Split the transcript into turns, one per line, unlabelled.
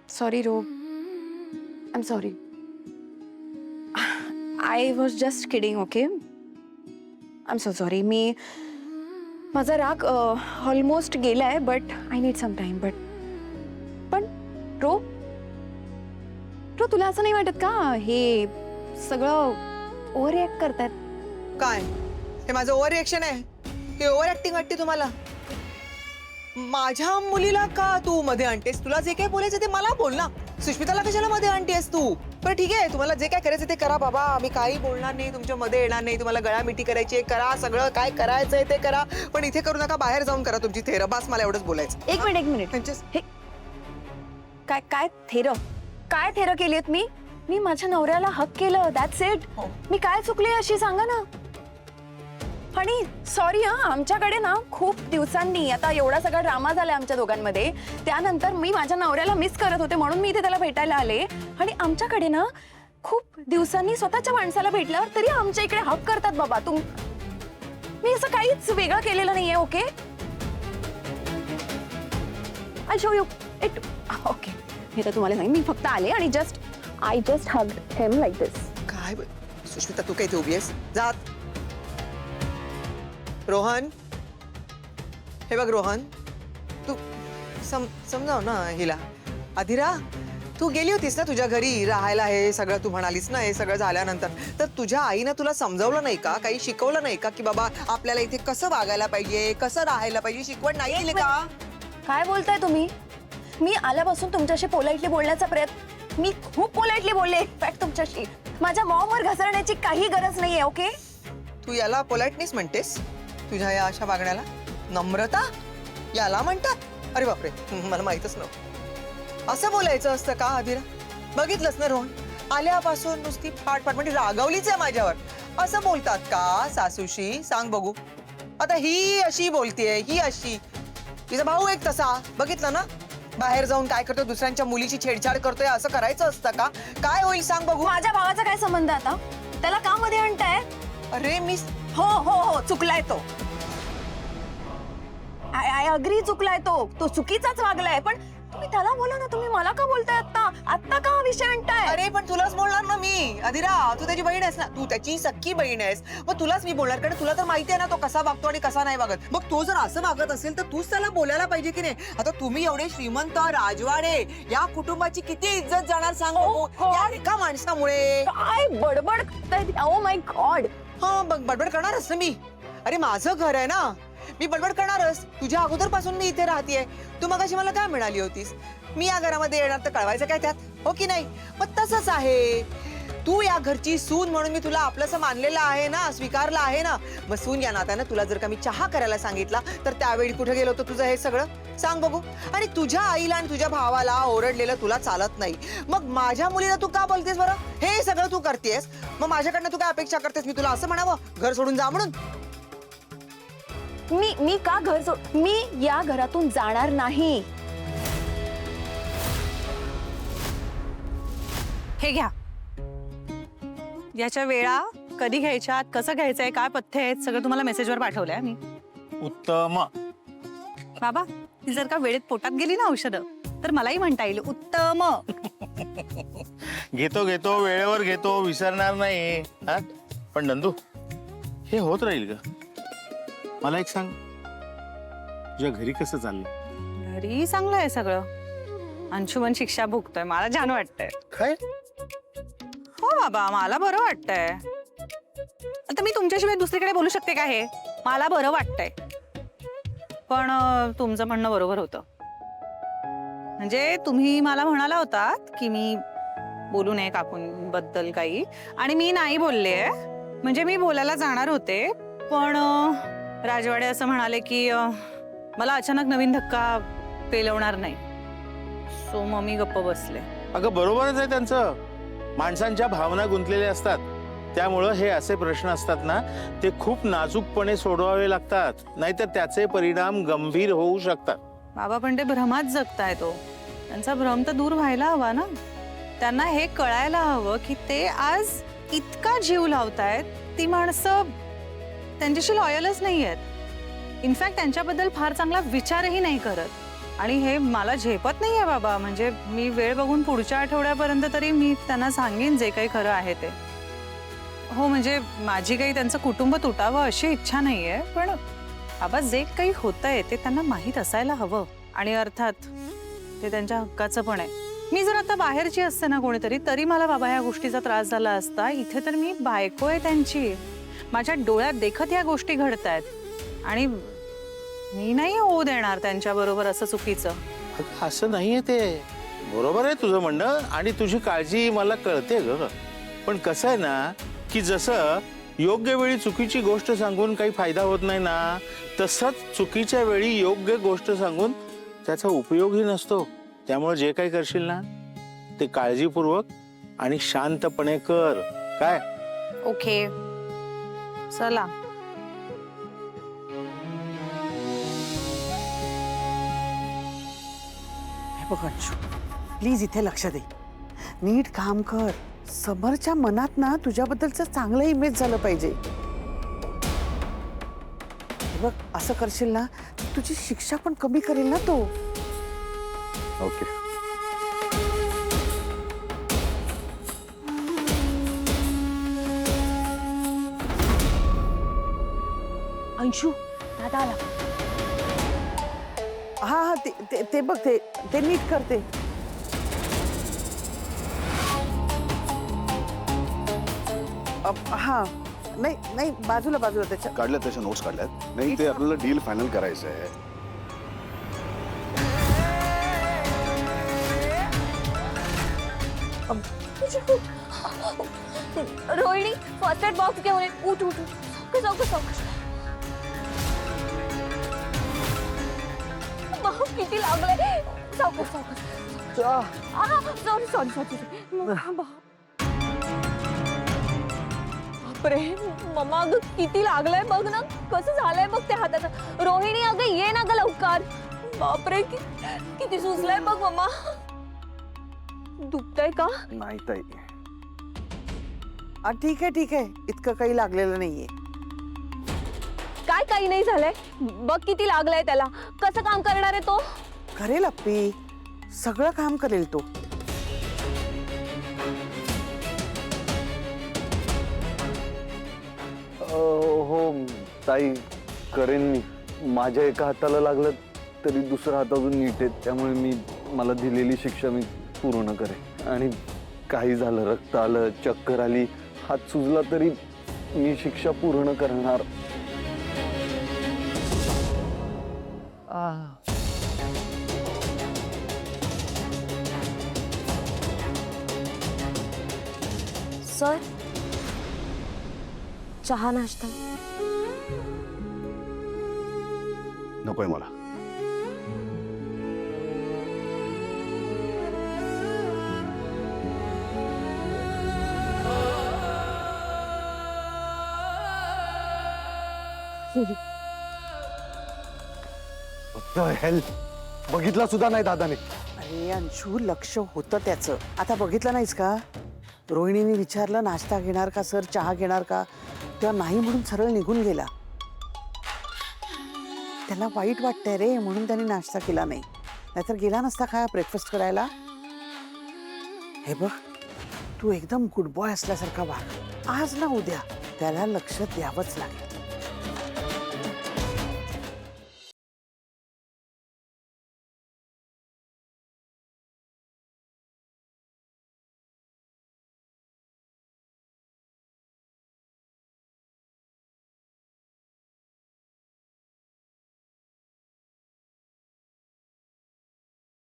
Sorry, Ro. I'm sorry. I was just kidding, okay? I'm so sorry. माझा राग almost गेलाय, but I need some time. पण रो तुला असं नाही वाटत का हे सगळं ओव्हर रिॲक्ट करतायत?
काय हे माझं ओव्हर रिएक्शन आहे? हे ओव्हर ऍक्टिंग वाटते तुम्हाला? माझ्या मुलीला का तू मध्ये आणतेस? तुला जे काही बोलायचं ते मला बोल ना. सुष्मिताला कशाला मध्ये आणतेस तू? पण ठीक आहे, तुम्हाला जे काय करायचं ते करा बाबा. आम्ही काही बोलणार नाही, तुमच्या मध्ये येणार नाही. तुम्हाला गळामिठी करायची आहे करा, सगळं काय करायचंय ते करा, पण इथे करू नका. बाहेर जाऊन करा तुमची थेरं. बस मला एवढंच बोलायचं.
एक मिनिट. हे काय थेरं केलीत मी माझ्या नवऱ्याला हक केलं, दॅट्स इट. मी काय चुकले अशी सांगा ना. आणि सॉरी आमच्याकडे ना खूप दिवसांनी आता एवढा सगळा ड्रामा झाला आमच्या दोघांमध्ये. त्यानंतर मी माझ्या नवऱ्याला मिस करत होते म्हणून मी इथे त्याला भेटायला आले. आणि आमच्याकडे ना खूप दिवसांनी स्वतःच्या माणसाला भेटल्यावर तरी आमच्या इकडे हक करतात बाबा. मी असं काहीच वेगळं केलेलं नाहीये. Okay, I show you it. Okay, मी तर तुम्हाला सांग, मी फक्त आले आणि I just hugged him like this.
काय सुष्मिता, तू काय इथे उभी आहेस? जात रोहन, हे बघ रोहन, तू समजाव ना हिला. अधिरा, तू गेली होतीस ना तुझ्या घरी राहायला, हे सगळं तू म्हणालीस ना, हे सगळं झाल्यानंतर तर तुझ्या आईनं तुला समजावलं नाही का? काही शिकवलं नाही का की बाबा आपल्याला इथे कसं वागायला पाहिजे, कसं राहायला पाहिजे? शिकवण नाही दिली का?
काय बोलताय तुम्ही? मी आल्यापासून तुमच्याशी पोलाइटली बोलण्याचा प्रयत्न, मी खूप पोलाइटली बोलले इनफॅक्ट तुमच्याशी. माझ्या मॉमवर घसरण्याची काही गरज नाहीये. ओके,
तू याला पोलाइटनेस म्हणतेस? तुझ्या या अशा वागण्याला नम्रता याला म्हणतात? अरे बापरे, मला माहितच नव्हतं. असं बोलायचं असतं का अधिरा? बघितलंस ना रोहन, आल्यापासून नुसती फाटफाट म्हणजे रागावलीच आहे माझ्यावर. असं बोलतात का सासूशी? सांग बघू. आता ही अशी बोलतेय, ही अशी. तिचा भाऊ एक तसा, बघितलं ना बाहेर जाऊन काय करतो, दुसऱ्यांच्या मुलीची छेडछाड करतोय. असं करायचं असतं का? काय होईल सांग बघू.
माझ्या भावाचा काय संबंध आता? त्याला का मध्ये आणताय?
अरे मी
हो चुकलाय तो. आय अग्री, चुकलाय तो चुकीचाच वागलाय. पण तुम्ही त्याला बोला ना, तुम्ही मला का बोलताय आता का हा विषय आणताय?
अरे पण तुलाच बोलणार ना मी. अधिरा, तू त्याची बहीण आहेस ना, तू त्याची सख्खी बहीण आहेस, मग तुलाच मी बोलणार. कारण तुला तर माहिती आहे ना तो कसा वागतो आणि कसा नाही वागत. मग तो जर असं वागत असेल तर तूच त्याला बोलायला पाहिजे की नाही? आता तुम्ही एवढे श्रीमंत राजवाडे, या कुटुंबाची किती इज्जत जाणार सांग या एका माणसामुळे.
काय बडबड करताय? Oh my God.
हा बडबड करणारच ना मी. अरे माझं घर आहे ना, मी बडबड करणारच. तुझ्या अगोदरपासून मी इथे राहतेय. तू मगाशी मला काय म्हणाली होतीस? मी या घरामध्ये येणार तर कळवायचं काय त्यात, हो की नाही? मग तसंच आहे. तू या घरची सून म्हणून मी तुला आपलंसं मानलेलं आहे ना, स्वीकारलं आहे ना. मग सून या नात्यानं तुला जर का मी चहा करायला सांगितला तर त्यावेळी कुठे गेलो होतं तुझं हे सगळं? सांग बघू. आणि तुझ्या आईला आणि तुझ्या भावाला ओरडलेलं तुला चालत नाही. मग माझ्या मुलीला तू का बोलतेस बरं? हे सगळं तू करतेस, मग माझ्याकडनं तू काय अपेक्षा करतेस? मी तुला असं म्हणावं घर सोडून जा म्हणून?
मी का मी या घरातून जाणार नाही.
हे घ्या. याच्या वेळा कधी घ्यायच्यात, कसं घ्यायचंय, काय पथ्य आहेत, सगळं तुम्हाला मेसेजवर पाठवलंय मी.
उत्तम.
बाबा, ती जर का वेळेत पोटात गेली ना औषधं, तर मलाही म्हणता येईल उत्तम.
घेतो वेळेवर घेतो, विसरणार नाही. हा? पण नंदू, हे होत राहील का? मला एक सांग, तुझ्या घरी कसं चाललंय?
घरी चांगलं आहे सगळं. अंशुमन शिक्षा भोगतोय, मला छान वाटतंय.
काय?
हो बाबा, मला बरं वाटतंय. आता मी तुमच्याशिवाय दुसरीकडे बोलू शकते का? हे मला बरं वाटतंय. पण तुमचं म्हणणं बरोबर होतं. म्हणजे तुम्ही मला म्हणाला होतात की मी बोलू नये काकूंबद्दल काही, आणि मी नाही बोलले. म्हणजे मी बोलायला जाणार होते, पण राजवाडे असं म्हणाले की मला अचानक नवीन धक्का पेलवणार नाही. सो मग मी गप्प बसले.
अगं बरोबरच आहे त्यांचं. माणसांच्या भावना गुंतलेल्या असतात, त्यामुळं हे असे प्रश्न असतात ना, ते खूप नाजूकपणे सोडवावे लागतात, नाहीतर त्याचे परिणाम गंभीर होऊ शकतात.
बाबा, पण ते भ्रमात जगताय. तो त्यांचा भ्रम तर दूर व्हायला हवा ना. त्यांना हे कळायला हवं की ते आज इतका जीव लावतायत, ती माणसं त्यांच्याशी लॉयलच नाही आहेत. इनफॅक्ट त्यांच्याबद्दल फार चांगला विचारही नाही करत. आणि हे मला झेपत नाहीये बाबा. म्हणजे मी वेळ बघून पुढच्या आठवड्यापर्यंत तरी मी त्यांना सांगेन जे काही खरं आहे ते. हो म्हणजे माझी काही त्यांचं कुटुंब तुटावं अशी इच्छा नाहीये, पण बाबा जे काही होतंय ते त्यांना माहीत असायला हवं. आणि अर्थात ते त्यांच्या हक्काचं पण आहे. मी जर आता बाहेरची असते ना कोणीतरी, तरी मला बाबा ह्या गोष्टीचा त्रास झाला असता. इथे तर मी बायको आहे त्यांची, माझ्या डोळ्यात देखत ह्या गोष्टी घडतायत आणि मी नाही होऊ देणार त्यांच्याबरोबर असं चुकीचं.
असं नाहीये ते. बरोबर आहे तुझं म्हणणं आणि तुझी काळजी मला कळते ग. पण कसं आहे ना की जसं योग्य वेळी चुकीची गोष्ट सांगून काही फायदा होत नाही ना, तसंच चुकीच्या वेळी योग्य गोष्ट सांगून त्याचा उपयोगही नसतो. त्यामुळे जे काही करशील ना ते काळजीपूर्वक आणि शांतपणे कर. काय?
ओके चला.
हे बघ अंशू, प्लीज इथे लक्ष दे, नीट काम कर. समोरच्या मनात ना तुझ्याबद्दलचं चांगलं इमेज झालं पाहिजे. हे बघ असं करशील ना तुझी शिक्षा पण कमी करेल ना तो.
ओके.
अंशू दादा आला.
हा हा ते बघ ते नीट करते. हा नाही नाही बाजूला त्याच्या.
काढल्यात त्याच्या नोट्स काढल्यात. नाही ते आपल्याला डील फायनल करायचं आहे.
रोहिणी फर्स्ट एड बॉक्स घेऊन ये. उठ उठ उठ. सावकाश. बाप किती लागलंय. सावकाश. सॉरी. बापरे मम्मा, अगं किती लागलंय बघ ना, कसं झालंय बघ त्या हाताचं. रोहिणी अगं ये ना ग लवकर. बापरे किती सुजलंय बघ मम्मा. दुखतंय का?
नाही ताई.
ठीक आहे इतकं काही लागलेलं नाहीये.
काय काही नाही झालंय. बघ किती लागलंय त्याला. कसं काम करणार आहे तो?
करेल अप्पी, सगळं काम करेल तो.
हो ताई करेन मी. माझ्या एका हाताला लागलं तरी दुसरा हात अजून नीट आहे, त्यामुळे मला दिलेली शिक्षा मी पूर्ण करेन. आणि काही झालं, रक्त आलं, चक्कर आली, हात सुजला तरी मी शिक्षा पूर्ण करणार.
सर चहा नाश्ता.
नकोय मला. हेल्प बघितला सुद्धा नाही दादाने.
अरे अंशू, लक्ष होतं त्याचं. आता बघितलं नाहीस का, रोहिणीने विचारलं नाश्ता घेणार का सर, चहा घेणार का, तेव्हा नाही म्हणून सरळ निघून गेला. त्याला वाईट वाटतंय रे, म्हणून त्याने नाश्ता केला नाही. नाहीतर गेला नसता का ब्रेकफास्ट करायला. हे बघ, तू एकदम गुड बॉय असल्यासारखा वाग. आज ना उद्या त्याला लक्ष द्यावंच लागेल.